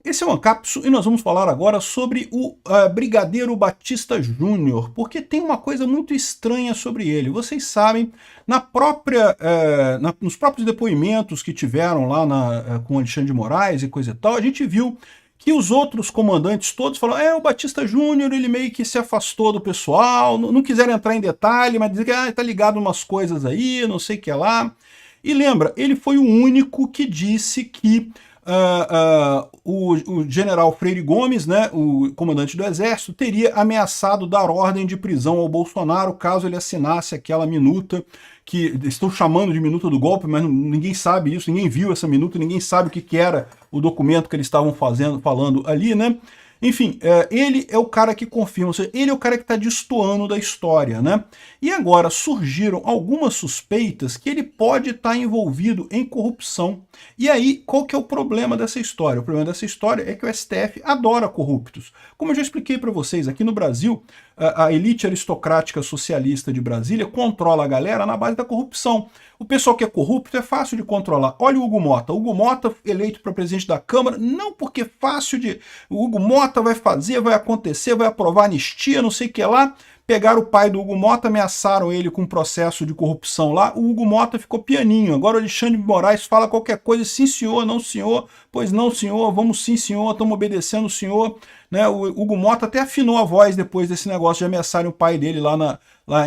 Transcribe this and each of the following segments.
Esse é o Ancapso e nós vamos falar agora sobre o Brigadeiro Batista Júnior, porque tem uma coisa muito estranha sobre ele. Vocês sabem, nos próprios depoimentos que tiveram lá com Alexandre de Moraes e coisa e tal, a gente viu que os outros comandantes todos falaram, o Batista Júnior, ele meio que se afastou do pessoal, não quiseram entrar em detalhe, mas dizer que tá ligado umas coisas aí, não sei o que lá. E lembra, ele foi o único que disse que o general Freire Gomes, né, o comandante do Exército, teria ameaçado dar ordem de prisão ao Bolsonaro caso ele assinasse aquela minuta, que estão chamando de minuta do golpe, mas ninguém sabe isso, ninguém viu essa minuta, ninguém sabe o que era o documento que eles estavam falando ali, né? Enfim, ele é o cara que confirma, ou seja, ele é o cara que está destoando da história, né? E agora surgiram algumas suspeitas que ele pode estar envolvido em corrupção. E aí, qual que é o problema dessa história? O problema dessa história é que o STF adora corruptos. Como eu já expliquei para vocês, aqui no Brasil, a elite aristocrática socialista de Brasília controla a galera na base da corrupção. O pessoal que é corrupto é fácil de controlar. Olha o Hugo Mota. O Hugo Mota eleito para presidente da Câmara, não porque é fácil de... O Hugo Mota vai fazer, vai acontecer, vai aprovar anistia, não sei o que lá. Pegaram o pai do Hugo Mota, ameaçaram ele com um processo de corrupção lá, o Hugo Mota ficou pianinho. Agora o Alexandre de Moraes fala qualquer coisa, sim senhor, não senhor, pois não senhor, vamos sim senhor, estamos obedecendo o senhor. Né? O Hugo Mota até afinou a voz depois desse negócio de ameaçarem o pai dele lá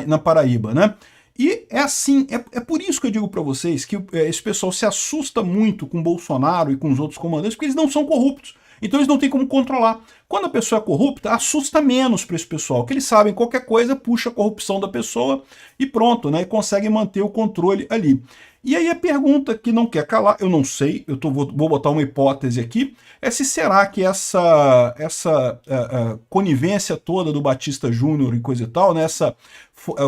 na Paraíba, né? E é assim, é por isso que eu digo para vocês que esse pessoal se assusta muito com o Bolsonaro e com os outros comandantes, porque eles não são corruptos. Então eles não têm como controlar. Quando a pessoa é corrupta, assusta menos para esse pessoal, que eles sabem qualquer coisa, puxa a corrupção da pessoa e pronto, né? E conseguem manter o controle ali. E aí a pergunta que não quer calar, eu não sei, vou botar uma hipótese aqui, é se será que essa conivência toda do Batista Júnior e coisa e tal, né, essa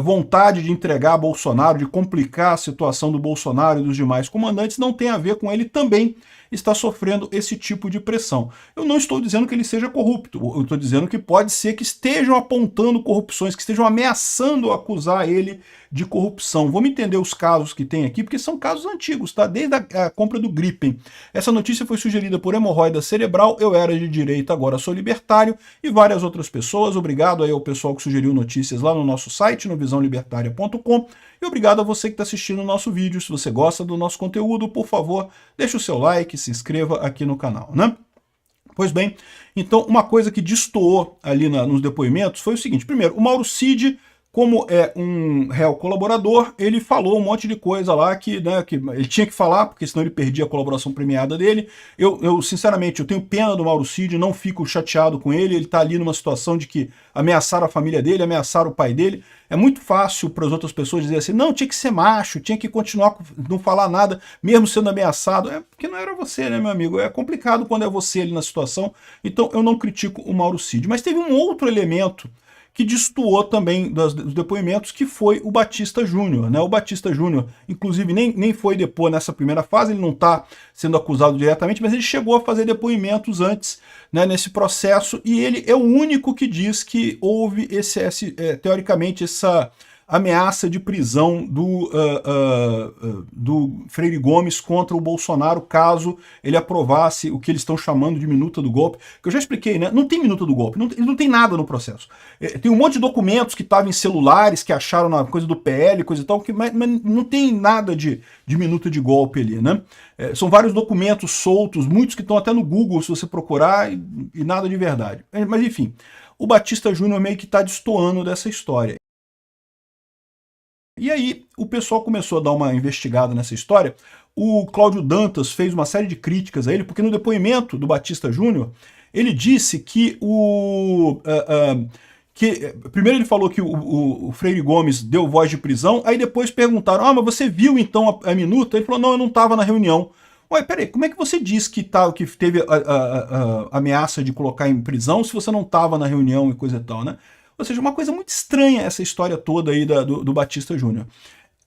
vontade de entregar a Bolsonaro, de complicar a situação do Bolsonaro e dos demais comandantes, não tem a ver com ele também está sofrendo esse tipo de pressão. Eu não estou dizendo que ele seja corrupto, eu estou dizendo que pode ser que estejam apontando corrupções, que estejam ameaçando acusar ele de corrupção. Vamos entender os casos que tem aqui, porque são casos antigos, tá? Desde a compra do Gripen. Essa notícia foi sugerida por hemorroida cerebral, eu era de direita, agora sou libertário, e várias outras pessoas. Obrigado aí ao pessoal que sugeriu notícias lá no nosso site, no visãolibertaria.com, e obrigado a você que está assistindo o nosso vídeo. Se você gosta do nosso conteúdo, por favor, deixe o seu like, se inscreva aqui no canal, né? Pois bem, então uma coisa que destoou ali nos depoimentos foi o seguinte: primeiro, o Mauro Cid, como é um réu colaborador, ele falou um monte de coisa lá que, né, que ele tinha que falar, porque senão ele perdia a colaboração premiada dele. Sinceramente, eu tenho pena do Mauro Cid, não fico chateado com ele está ali numa situação de que ameaçaram a família dele, ameaçaram o pai dele. É muito fácil para as outras pessoas dizer assim, não, tinha que ser macho, tinha que continuar, não falar nada, mesmo sendo ameaçado. É porque não era você, né, meu amigo? É complicado quando é você ali na situação, então eu não critico o Mauro Cid. Mas teve um outro elemento que destoou também dos depoimentos, que foi o Batista Júnior, né? O Batista Júnior, inclusive, nem foi depor nessa primeira fase, ele não está sendo acusado diretamente, mas ele chegou a fazer depoimentos antes, né, nesse processo, e ele é o único que diz que houve teoricamente, essa ameaça de prisão do Freire Gomes contra o Bolsonaro, caso ele aprovasse o que eles estão chamando de minuta do golpe, que eu já expliquei, né? Não tem minuta do golpe, não tem nada no processo. Tem um monte de documentos que estavam em celulares, que acharam na coisa do PL, coisa e tal, mas não tem nada de minuta de golpe ali, né? São vários documentos soltos, muitos que estão até no Google, se você procurar, e nada de verdade. Mas enfim, o Batista Júnior meio que está destoando dessa história. E aí o pessoal começou a dar uma investigada nessa história. O Cláudio Dantas fez uma série de críticas a ele, porque no depoimento do Batista Júnior, ele disse que primeiro ele falou que o Freire Gomes deu voz de prisão, aí depois perguntaram, mas você viu então a minuta? Ele falou, não, eu não estava na reunião. Ué, peraí, como é que você diz que teve a ameaça de colocar em prisão se você não estava na reunião e coisa e tal, né? Ou seja, uma coisa muito estranha essa história toda aí do Batista Júnior.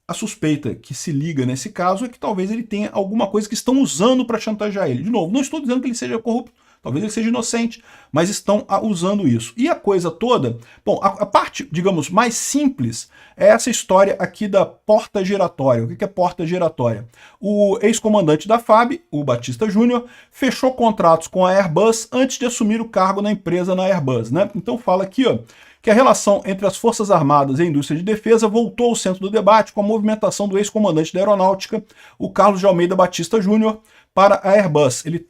A suspeita que se liga nesse caso é que talvez ele tenha alguma coisa que estão usando para chantagear ele. De novo, não estou dizendo que ele seja corrupto, Talvez ele seja inocente, mas estão usando isso. E a coisa toda, bom, a parte, digamos, mais simples é essa história aqui da porta giratória. O que é porta giratória? O ex-comandante da FAB, o Batista Júnior, fechou contratos com a Airbus antes de assumir o cargo na empresa na Airbus, né? Então fala aqui, ó, que a relação entre as Forças Armadas e a indústria de defesa voltou ao centro do debate com a movimentação do ex-comandante da Aeronáutica, o Carlos de Almeida Batista Júnior, para a Airbus. Ele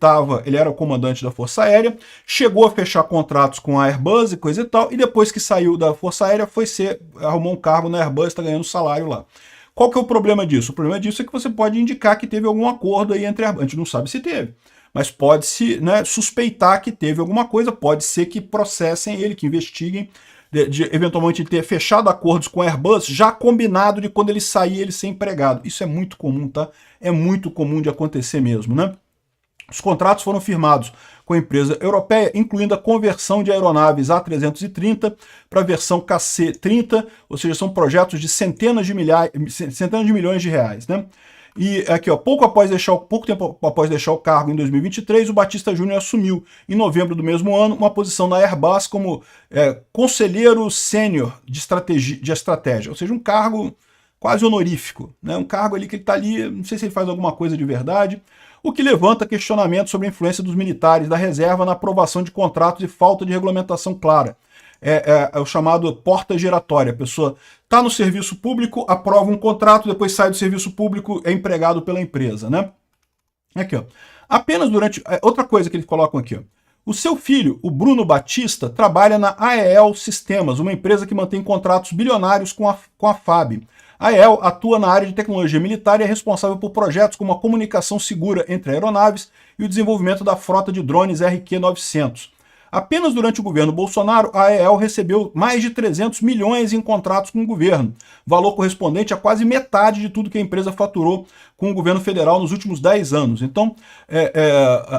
era o comandante da Força Aérea, chegou a fechar contratos com a Airbus e coisa e tal, e depois que saiu da Força Aérea arrumou um cargo na Airbus, está ganhando salário lá. Qual que é o problema disso? O problema disso é que você pode indicar que teve algum acordo aí entre a Airbus. A gente não sabe se teve, mas pode-se, né, suspeitar que teve alguma coisa, pode ser que processem ele, que investiguem, de eventualmente ter fechado acordos com a Airbus, já combinado de quando ele sair, ele ser empregado. Isso é muito comum, tá? É muito comum de acontecer mesmo, né? Os contratos foram firmados com a empresa europeia, incluindo a conversão de aeronaves A330 para a versão KC-30, ou seja, são projetos de centenas de milhões de reais, né? E aqui, ó, pouco tempo após deixar o cargo em 2023, o Batista Júnior assumiu, em novembro do mesmo ano, uma posição na Airbus como conselheiro sênior de estratégia, ou seja, um cargo quase honorífico, né? Um cargo ali que ele está ali, não sei se ele faz alguma coisa de verdade, o que levanta questionamento sobre a influência dos militares da reserva na aprovação de contratos e falta de regulamentação clara. É o chamado porta giratória. A pessoa está no serviço público, aprova um contrato, depois sai do serviço público, é empregado pela empresa, né? Aqui, ó. Apenas durante... Outra coisa que eles colocam aqui, ó. O seu filho, o Bruno Batista, trabalha na AEL Sistemas, uma empresa que mantém contratos bilionários com a FAB. A AEL atua na área de tecnologia militar e é responsável por projetos como a comunicação segura entre aeronaves e o desenvolvimento da frota de drones RQ-900. Apenas durante o governo Bolsonaro, a AEL recebeu mais de 300 milhões em contratos com o governo, valor correspondente a quase metade de tudo que a empresa faturou com o governo federal nos últimos 10 anos. Então,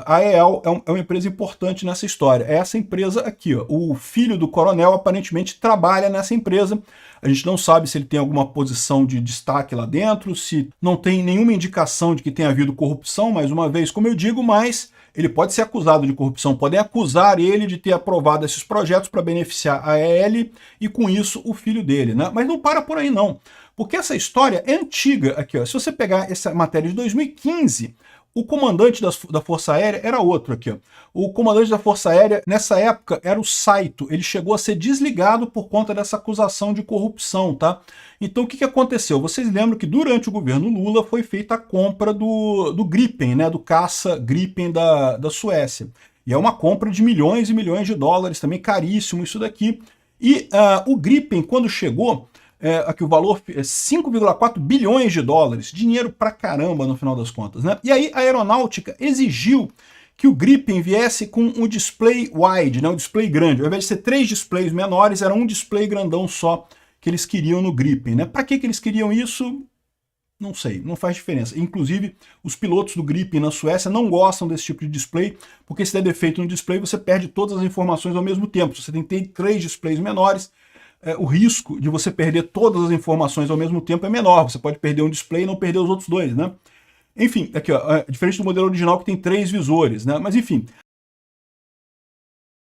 a AEL é uma empresa importante nessa história. É essa empresa aqui, ó. O filho do coronel aparentemente trabalha nessa empresa. A gente não sabe se ele tem alguma posição de destaque lá dentro, se não tem nenhuma indicação de que tenha havido corrupção, mais uma vez, como eu digo, mas ele pode ser acusado de corrupção, podem acusar ele de ter aprovado esses projetos para beneficiar a AEL e, com isso, o filho dele, né? Mas não para por aí, não. Porque essa história é antiga aqui, ó. Se você pegar essa matéria de 2015, o comandante da Força Aérea era outro aqui, ó. O comandante da Força Aérea, nessa época, era o Saito. Ele chegou a ser desligado por conta dessa acusação de corrupção, tá? Então, o que aconteceu? Vocês lembram que durante o governo Lula foi feita a compra do Gripen, né? Do caça Gripen da Suécia. E é uma compra de milhões e milhões de dólares, também caríssimo isso daqui. E o Gripen, quando chegou... aqui o valor é 5,4 bilhões de dólares, dinheiro pra caramba no final das contas, né? E aí a aeronáutica exigiu que o Gripen viesse com um display wide, né? Um display grande. Ao invés de ser 3 displays menores, era um display grandão só que eles queriam no Gripen, né? Para que eles queriam isso? Não sei, não faz diferença. Inclusive, os pilotos do Gripen na Suécia não gostam desse tipo de display, porque se der defeito no display, você perde todas as informações ao mesmo tempo. Se você tem que ter 3 displays menores, o risco de você perder todas as informações ao mesmo tempo é menor. Você pode perder um display e não perder os outros 2, né? Enfim, aqui, ó, diferente do modelo original que tem 3 visores, né? Mas enfim.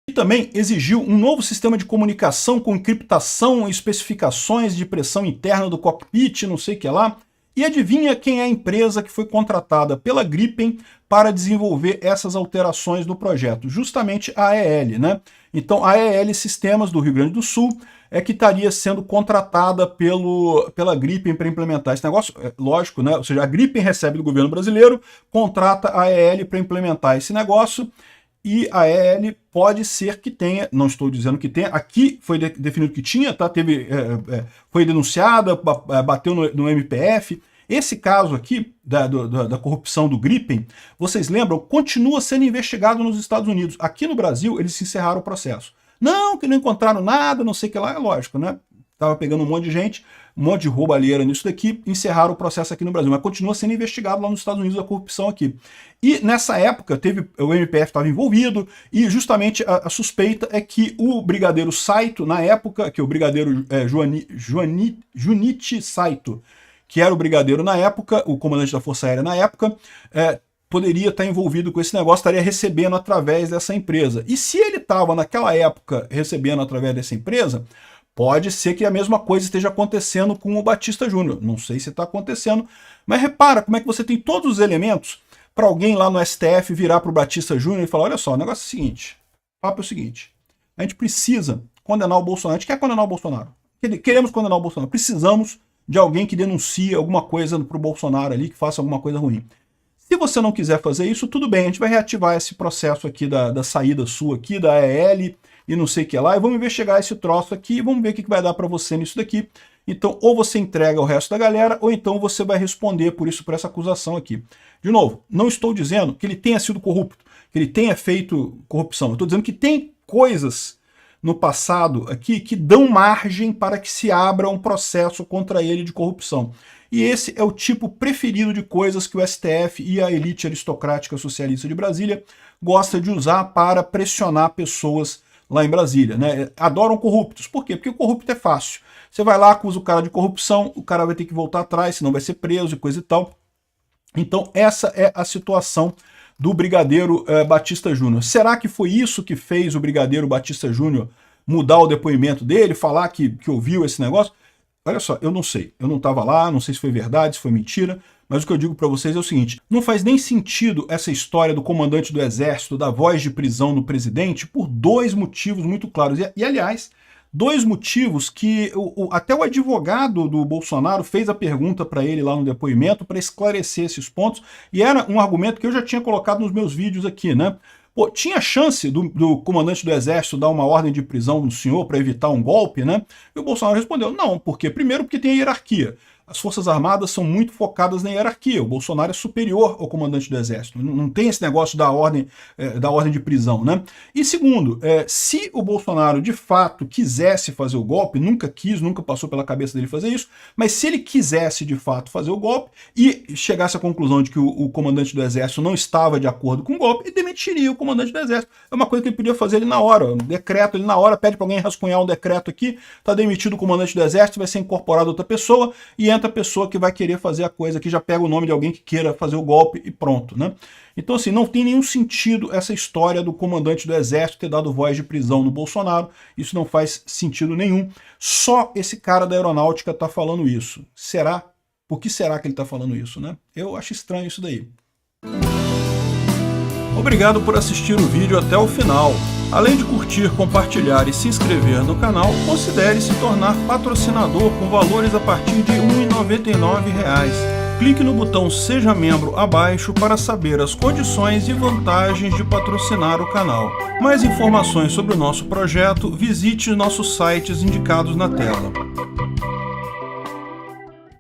E também exigiu um novo sistema de comunicação com encriptação e especificações de pressão interna do cockpit, não sei o que lá. E adivinha quem é a empresa que foi contratada pela Gripen para desenvolver essas alterações no projeto? Justamente a AEL, né? Então a AEL Sistemas do Rio Grande do Sul é que estaria sendo contratada pela Gripen para implementar esse negócio. Lógico, né? Ou seja, a Gripen recebe do governo brasileiro, contrata a AEL para implementar esse negócio, e a AEL pode ser que tenha, não estou dizendo que tenha, aqui foi definido que tinha, tá? Foi denunciada, bateu no MPF. Esse caso aqui, da corrupção do Gripen, vocês lembram, continua sendo investigado nos Estados Unidos. Aqui no Brasil, eles encerraram o processo. Não, que não encontraram nada, não sei o que lá, é lógico, né? Tava pegando um monte de gente, um monte de roubalheira nisso daqui, encerraram o processo aqui no Brasil, mas continua sendo investigado lá nos Estados Unidos a corrupção aqui. E nessa época, o MPF estava envolvido, e justamente a suspeita é que o brigadeiro Saito, na época, que o brigadeiro Junichi Saito, que era o brigadeiro na época, o comandante da Força Aérea na época, poderia estar envolvido com esse negócio, estaria recebendo através dessa empresa. E se ele estava naquela época recebendo através dessa empresa, pode ser que a mesma coisa esteja acontecendo com o Batista Júnior. Não sei se está acontecendo, mas repara como é que você tem todos os elementos para alguém lá no STF virar para o Batista Júnior e falar, olha só, o negócio é o seguinte, o papo é o seguinte, a gente precisa condenar o Bolsonaro, a gente quer condenar o Bolsonaro, queremos condenar o Bolsonaro, precisamos de alguém que denuncie alguma coisa para o Bolsonaro ali, que faça alguma coisa ruim. Se você não quiser fazer isso, tudo bem, a gente vai reativar esse processo aqui da saída sua aqui, da EL e não sei o que lá, e vamos investigar esse troço aqui e vamos ver o que vai dar para você nisso daqui. Então, ou você entrega o resto da galera, ou então você vai responder por isso, por essa acusação aqui. De novo, não estou dizendo que ele tenha sido corrupto, que ele tenha feito corrupção. Eu estou dizendo que tem coisas no passado aqui que dão margem para que se abra um processo contra ele de corrupção. E esse é o tipo preferido de coisas que o STF e a elite aristocrática socialista de Brasília gosta de usar para pressionar pessoas lá em Brasília, né? Adoram corruptos. Por quê? Porque o corrupto é fácil. Você vai lá, acusa o cara de corrupção, o cara vai ter que voltar atrás, senão vai ser preso e coisa e tal. Então essa é a situação do Brigadeiro Batista Júnior. Será que foi isso que fez o Brigadeiro Batista Júnior mudar o depoimento dele, falar que ouviu esse negócio? Olha só, eu não sei. Eu não estava lá, não sei se foi verdade, se foi mentira, mas o que eu digo para vocês é o seguinte, não faz nem sentido essa história do comandante do Exército, da voz de prisão no presidente, por dois motivos muito claros. E aliás, dois motivos que até o advogado do Bolsonaro fez a pergunta para ele lá no depoimento para esclarecer esses pontos, e era um argumento que eu já tinha colocado nos meus vídeos aqui, né? Pô, tinha chance do comandante do Exército dar uma ordem de prisão no senhor para evitar um golpe, né? E o Bolsonaro respondeu, não, porque primeiro porque tem a hierarquia. As Forças Armadas são muito focadas na hierarquia. O Bolsonaro é superior ao comandante do Exército. Não tem esse negócio da ordem de prisão, né? E segundo, se o Bolsonaro de fato quisesse fazer o golpe, nunca quis, nunca passou pela cabeça dele fazer isso, mas se ele quisesse de fato fazer o golpe e chegasse à conclusão de que o comandante do Exército não estava de acordo com o golpe, ele demitiria o comandante do Exército. É uma coisa que ele podia fazer ali na hora, um decreto, ele na hora pede para alguém rascunhar um decreto aqui, está demitido o comandante do Exército, vai ser incorporado outra pessoa e entra a pessoa que vai querer fazer a coisa, que já pega o nome de alguém que queira fazer o golpe e pronto, né? Então assim, não tem nenhum sentido essa história do comandante do Exército ter dado voz de prisão no Bolsonaro, isso não faz sentido nenhum. Só esse cara da aeronáutica está falando isso. Será? Por que será que ele está falando isso, né? Eu acho estranho isso daí. Obrigado por assistir o vídeo até o final. Além de curtir, compartilhar e se inscrever no canal, considere se tornar patrocinador com valores a partir de R$ 1,99. Clique no botão Seja Membro abaixo para saber as condições e vantagens de patrocinar o canal. Mais informações sobre o nosso projeto, visite nossos sites indicados na tela.